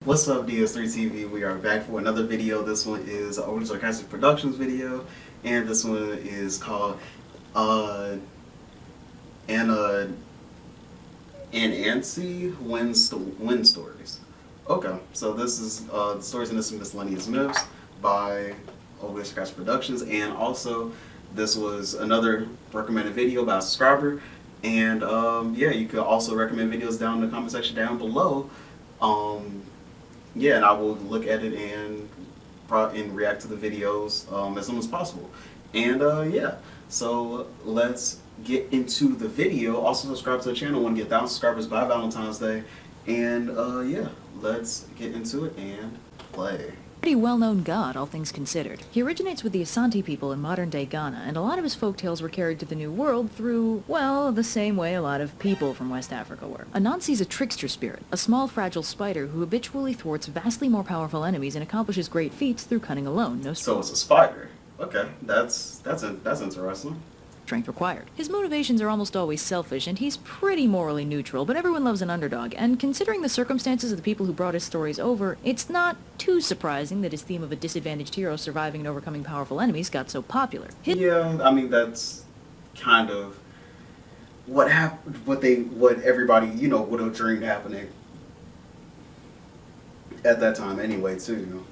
What's up, DS3 TV? We are back for another video. This one is a Sarcastic Productions video, and this one is called Anansi Win Stories. Okay, so this is the stories in this miscellaneous myths by Sarcastic Productions, and also this was another recommended video by a subscriber. And yeah, you could also recommend videos down in the comment section down below. Yeah, and I will look at it and react to the videos as soon as possible. And yeah, so let's get into the video. Also subscribe to the channel. I want to get 1,000 subscribers by Valentine's Day. And yeah, let's get into it and play. Pretty well-known god, all things considered. He originates with the Asante people in modern-day Ghana, and a lot of his folktales were carried to the New World through, well, the same way a lot of people from West Africa were. Anansi is a trickster spirit, a small, fragile spider who habitually thwarts vastly more powerful enemies and accomplishes great feats through cunning alone. So it's a spider. Okay, that's interesting. Strength required. His motivations are almost always selfish, and he's pretty morally neutral, but everyone loves an underdog, and considering the circumstances of the people who brought his stories over, it's not too surprising that his theme of a disadvantaged hero surviving and overcoming powerful enemies got so popular. Yeah, I mean, that's kind of what everybody, you know, would have dreamed happening at that time anyway, too, you know.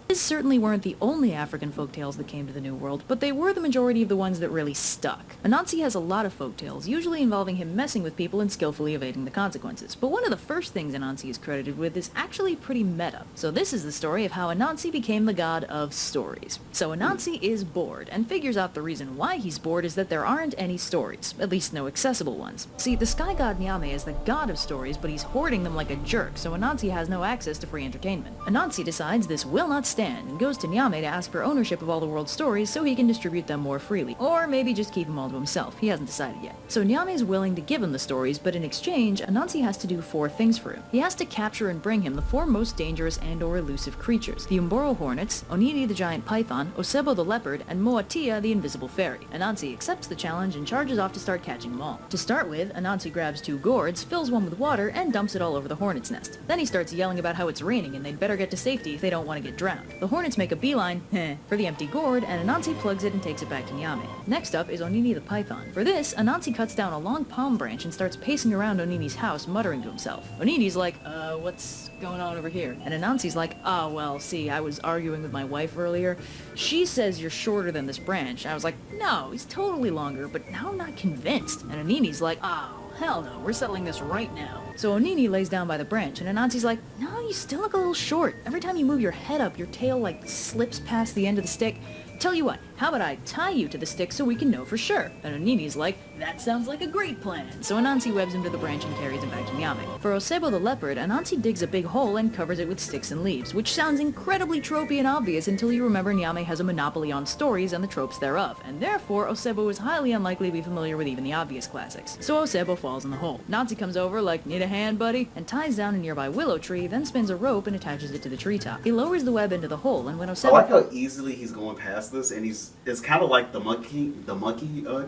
His certainly weren't the only African folktales that came to the New World, but they were the majority of the ones that really stuck. Anansi has a lot of folktales, usually involving him messing with people and skillfully evading the consequences. But one of the first things Anansi is credited with is actually pretty meta. So this is the story of how Anansi became the god of stories. So Anansi is bored, and figures out the reason why he's bored is that there aren't any stories, at least no accessible ones. See, the sky god Nyame is the god of stories, but he's hoarding them like a jerk, so Anansi has no access to free entertainment. Anansi decides this will not stand, and goes to Nyame to ask for ownership of all the world's stories so he can distribute them more freely. Or maybe just keep them all to himself. He hasn't decided yet. So Nyame is willing to give him the stories, but in exchange, Anansi has to do 4 things for him. He has to capture and bring him the 4 most dangerous and/or elusive creatures: the Umboro hornets, Oniri the giant python, Osebo the leopard, and Moatia the invisible fairy. Anansi accepts the challenge and charges off to start catching them all. To start with, Anansi grabs 2 gourds, fills one with water, and dumps it all over the hornet's nest. Then he starts yelling about how it's raining and they'd better get to safety if they don't want to get drowned. The hornets make a beeline for the empty gourd, and Anansi plugs it and takes it back to Nyame. Next up is Onini the python. For this, Anansi cuts down a long palm branch and starts pacing around Onini's house, muttering to himself. Onini's like, what's going on over here? And Anansi's like, well, see, I was arguing with my wife earlier. She says you're shorter than this branch. I was like, no, he's totally longer, but now I'm not convinced. And Onini's like, hell no, we're settling this right now. So Onini lays down by the branch, and Anansi's like, no, you still look a little short. Every time you move your head up, your tail, like, slips past the end of the stick. Tell you what, how about I tie you to the stick so we can know for sure? And Onini's like, that sounds like a great plan. So Anansi webs him to the branch and carries him back to Nyame. For Osebo the leopard, Anansi digs a big hole and covers it with sticks and leaves, which sounds incredibly tropey and obvious until you remember Nyame has a monopoly on stories and the tropes thereof, and therefore Osebo is highly unlikely to be familiar with even the obvious classics. So Osebo falls in the hole. Anansi comes over like, need a hand, buddy? And ties down a nearby willow tree, then spins a rope and attaches it to the treetop. He lowers the web into the hole, and when Osebo— I like how easily he's going past this, and it's kind of like the monkey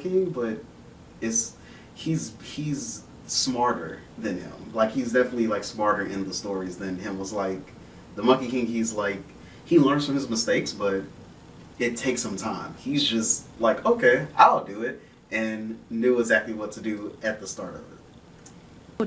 king, but he's smarter than him. Like, he's definitely like smarter in the stories than him. Was like the Monkey King, he's like, he learns from his mistakes, but it takes some time. He's just like, okay, I'll do it, and knew exactly what to do at the start of it.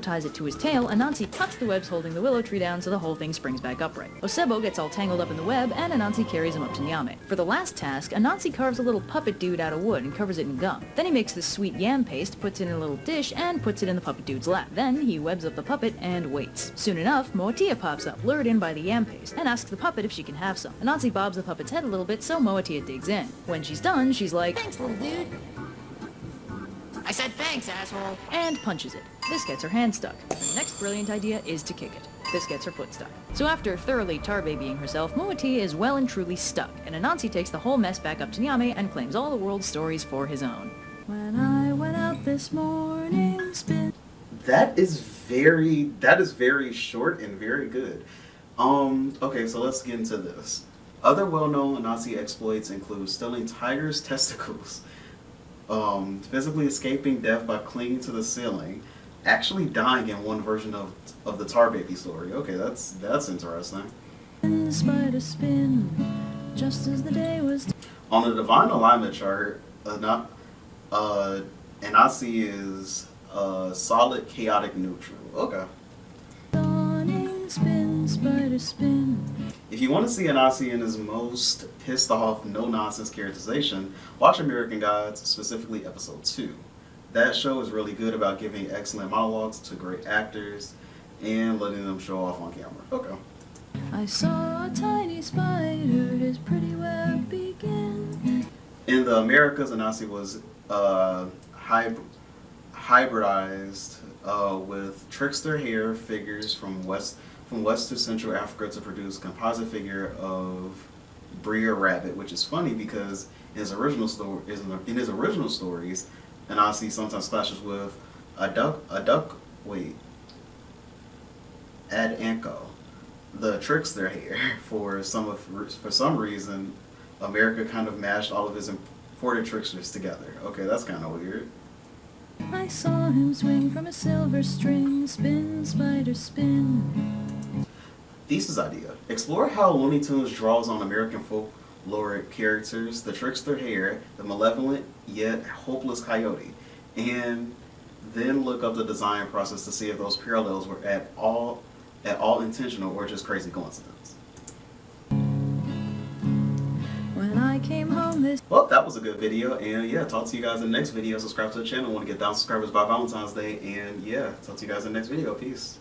Ties it to his tail, Anansi cuts the webs holding the willow tree down so the whole thing springs back upright. Osebo gets all tangled up in the web, and Anansi carries him up to Nyame. For the last task, Anansi carves a little puppet dude out of wood and covers it in gum. Then he makes this sweet yam paste, puts it in a little dish, and puts it in the puppet dude's lap. Then he webs up the puppet and waits. Soon enough, Moatia pops up, lured in by the yam paste, and asks the puppet if she can have some. Anansi bobs the puppet's head a little bit, so Moatia digs in. When she's done, she's like, thanks, little dude. I said thanks, asshole! And punches it. This gets her hand stuck. Her next brilliant idea is to kick it. This gets her foot stuck. So after thoroughly tar-babying herself, Moatia is well and truly stuck, and Anansi takes the whole mess back up to Nyame and claims all the world's stories for his own. When I went out this morning, That is very short and very good. Okay, so let's get into this. Other well-known Anansi exploits include stealing tigers' testicles, physically escaping death by clinging to the ceiling, actually dying in one version of the Tar Baby story. Okay, that's interesting. Spider spin, just as the day was. On the divine alignment chart, Anansi is solid chaotic neutral. Okay. Dawning spin, spider spin. If you want to see Anansi in his most pissed off, no nonsense characterization, watch American Gods, specifically episode 2. That show is really good about giving excellent monologues to great actors and letting them show off on camera. Okay. I saw a tiny spider, his pretty web begin. In the Americas, Anansi was hybridized with trickster hair figures from West to Central Africa to produce composite figure of Brer Rabbit, which is funny because in his original stories, Anansi sometimes clashes with Adanko, the trickster hair. For some reason, America kind of mashed all of his imported tricksters together. Okay, that's kind of weird. I saw him swing from a silver string, spin, spider, spin. Thesis idea. Explore how Looney Tunes draws on American folkloric characters, the trickster hare, the malevolent yet hopeless coyote, and then look up the design process to see if those parallels were at all intentional or just crazy coincidence. When I came home this... Well, that was a good video, and yeah, talk to you guys in the next video. Subscribe to the channel. I want to get 1,000 subscribers by Valentine's Day, and yeah, talk to you guys in the next video. Peace.